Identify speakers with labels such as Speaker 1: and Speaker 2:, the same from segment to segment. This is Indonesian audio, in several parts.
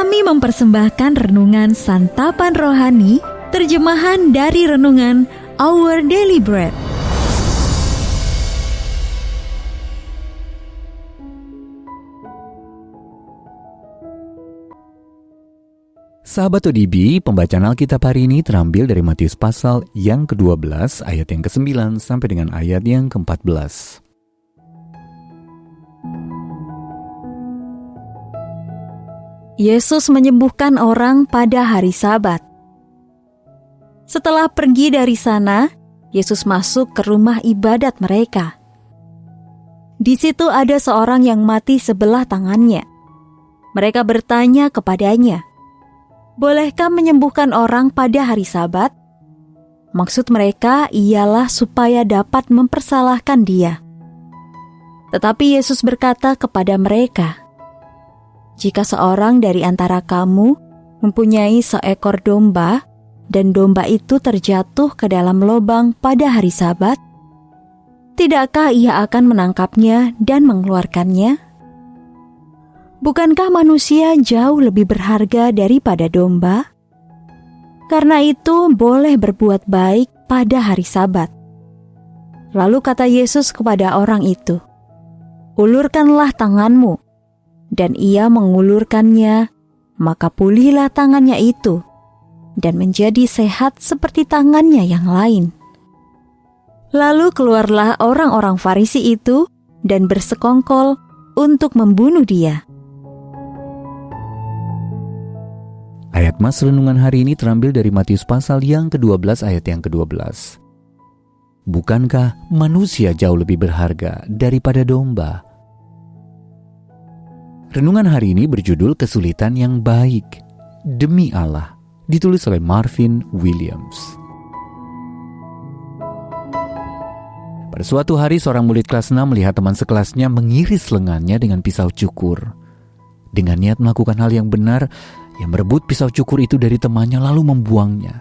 Speaker 1: Kami mempersembahkan renungan Santapan Rohani, terjemahan dari renungan Our Daily Bread.
Speaker 2: Sahabat ODB, pembacaan Alkitab hari ini terambil dari Matius pasal yang ke-12 ayat yang ke-9 sampai dengan ayat yang ke-14.
Speaker 1: Yesus menyembuhkan orang pada hari Sabat. Setelah pergi dari sana, Yesus masuk ke rumah ibadat mereka. Di situ ada seorang yang mati sebelah tangannya. Mereka bertanya kepadanya, "Bolehkah menyembuhkan orang pada hari Sabat?" Maksud mereka ialah supaya dapat mempersalahkan dia. Tetapi Yesus berkata kepada mereka, "Jika seorang dari antara kamu mempunyai seekor domba, dan domba itu terjatuh ke dalam lubang pada hari Sabat, tidakkah ia akan menangkapnya dan mengeluarkannya? Bukankah manusia jauh lebih berharga daripada domba? Karena itu boleh berbuat baik pada hari Sabat." Lalu kata Yesus kepada orang itu, "Ulurkanlah tanganmu." Dan ia mengulurkannya, maka pulihlah tangannya itu, dan menjadi sehat seperti tangannya yang lain. Lalu keluarlah orang-orang Farisi itu, dan bersekongkol untuk membunuh dia.
Speaker 2: Ayat mas renungan hari ini terambil dari Matius pasal yang ke-12 ayat yang ke-12. Bukankah manusia jauh lebih berharga daripada domba? Renungan hari ini berjudul Kesulitan yang Baik Demi Allah, ditulis oleh Marvin Williams. Pada suatu hari seorang murid kelas 6 melihat teman sekelasnya mengiris lengannya dengan pisau cukur. Dengan niat melakukan hal yang benar, ia merebut pisau cukur itu dari temannya lalu membuangnya.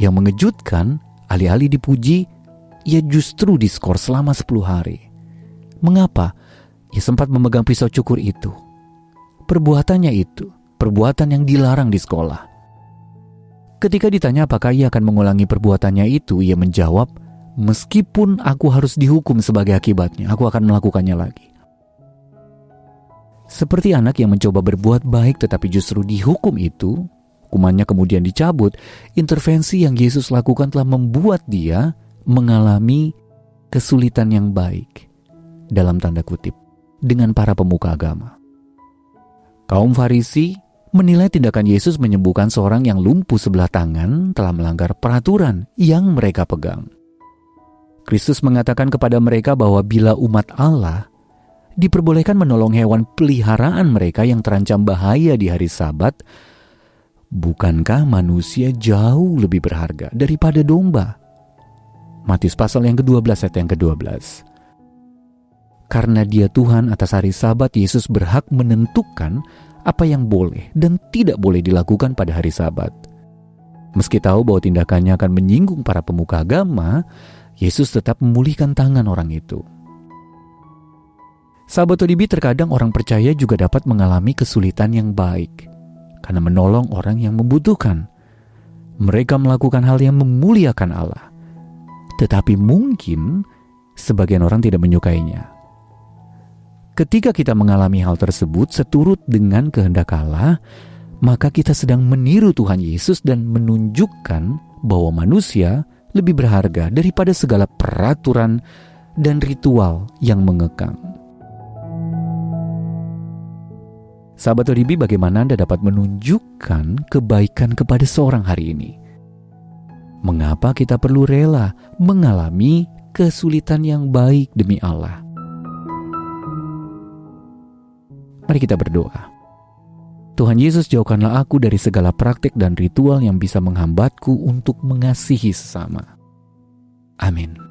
Speaker 2: Yang mengejutkan, alih-alih dipuji, ia justru diskor selama 10 hari. Mengapa? Ia sempat memegang pisau cukur itu. Perbuatannya itu, perbuatan yang dilarang di sekolah. Ketika ditanya apakah ia akan mengulangi perbuatannya itu, ia menjawab, "Meskipun aku harus dihukum sebagai akibatnya, aku akan melakukannya lagi." Seperti anak yang mencoba berbuat baik tetapi justru dihukum itu, hukumannya kemudian dicabut, intervensi yang Yesus lakukan telah membuat dia mengalami kesulitan yang baik, dalam tanda kutip, dengan para pemuka agama. Kaum Farisi menilai tindakan Yesus menyembuhkan seorang yang lumpuh sebelah tangan telah melanggar peraturan yang mereka pegang. Kristus mengatakan kepada mereka bahwa bila umat Allah diperbolehkan menolong hewan peliharaan mereka yang terancam bahaya di hari Sabat, bukankah manusia jauh lebih berharga daripada domba? Matius pasal yang ke-12 ayat yang ke-12. Karena dia Tuhan atas hari Sabat, Yesus berhak menentukan apa yang boleh dan tidak boleh dilakukan pada hari Sabat. Meski tahu bahwa tindakannya akan menyinggung para pemuka agama, Yesus tetap memulihkan tangan orang itu. Sahabat ODB, terkadang orang percaya juga dapat mengalami kesulitan yang baik karena menolong orang yang membutuhkan. Mereka melakukan hal yang memuliakan Allah, tetapi mungkin sebagian orang tidak menyukainya. Ketika kita mengalami hal tersebut seturut dengan kehendak Allah, maka kita sedang meniru Tuhan Yesus dan menunjukkan bahwa manusia lebih berharga daripada segala peraturan dan ritual yang mengekang. Sahabat ODB, bagaimana Anda dapat menunjukkan kebaikan kepada seorang hari ini? Mengapa kita perlu rela mengalami kesulitan yang baik demi Allah? Mari kita berdoa. Tuhan Yesus, jauhkanlah aku dari segala praktik dan ritual yang bisa menghambatku untuk mengasihi sesama. Amin.